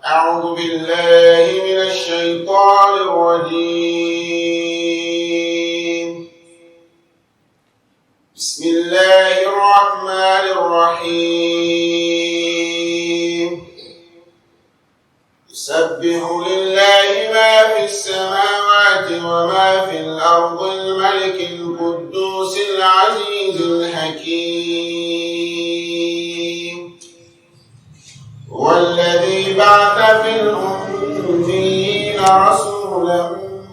أعوذ بالله من الشيطان الرجيم. بسم الله الرحمن الرحيم. يسبح لله ما في السماوات وما في الأرض الملك القدوس العزيز الحكيم. والذي بعث في الأميين رسولا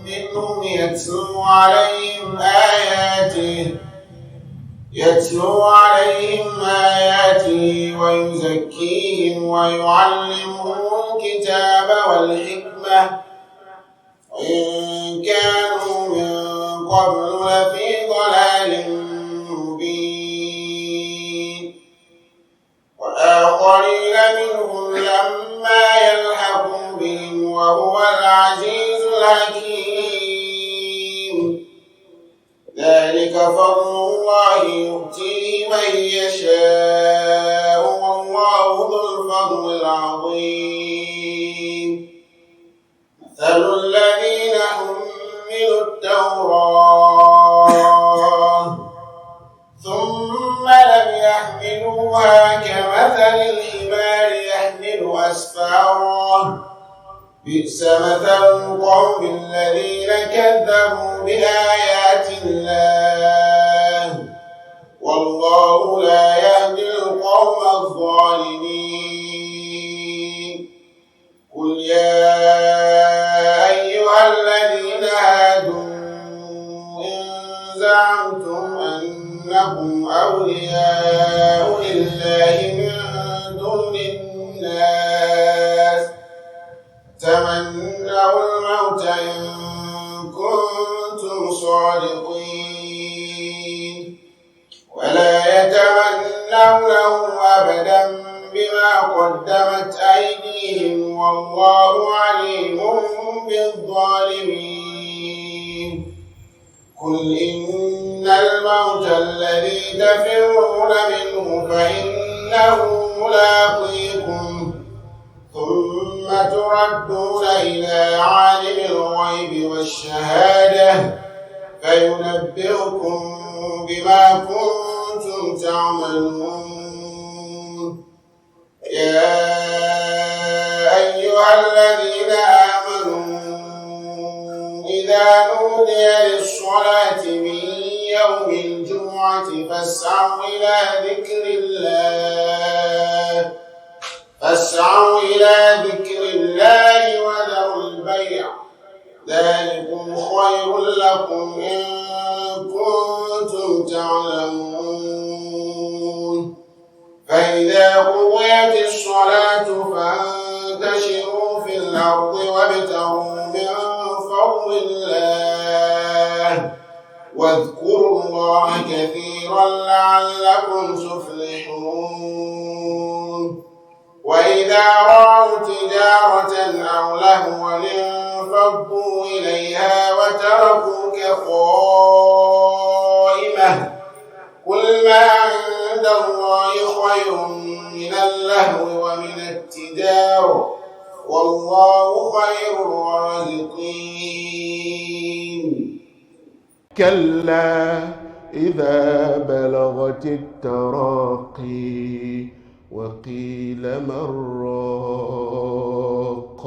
منهم يتلو عليهم آياته ويزكيهم ويعلمهم الكتاب والحكمة وإن كانوا من قبل لفي ضلال مبين. وآخرين منهم لما يلحقوا بهم وهو العزيز الحكيم. ذلك فضل الله يؤتيه من يشاء والله ذو الفضل العظيم. مثل الذين حملوا التوراة ثم لم يحملوها كمثل الحمار يحمل أسفارا بئس مثل القوم الذين كذبوا بآيات الله والله لا يهدي القوم الظالمين. قل يا أيها الذين هادوا إن زعمتم أنكم أولياء لله من دون الناس تمنوا الموت إن كنتم صادقين ولا يتمنونه أبدا بما قدمت أيديهم والله عليم بالظالمين. قل إن الموت الذي تفرون منه فإنه ملاقيكم ثم تردون إلى عالم الغيب والشهادة فينبئكم بما كنتم تعملون. يا أيها الذين آمنوا إذا نودي للصلاة من يوم الجمعة فاسعوا إلى ذكر الله وذروا البيع ذلكم خير لكم إن كنتم تعلمون. فإذا قضيت الصلاة فانتشروا في الأرض وابتغوا من فضل الله واذكروا الله كثيرا لعلكم تفلحون. وإذا رأوا تجارة أو لهوا انفضوا إليها وتركوك قائمة قل ما عند الله خير من اللهو ومن التجارة والله خير الرازقين. كلا إذا بلغت التراقي وقيل من راق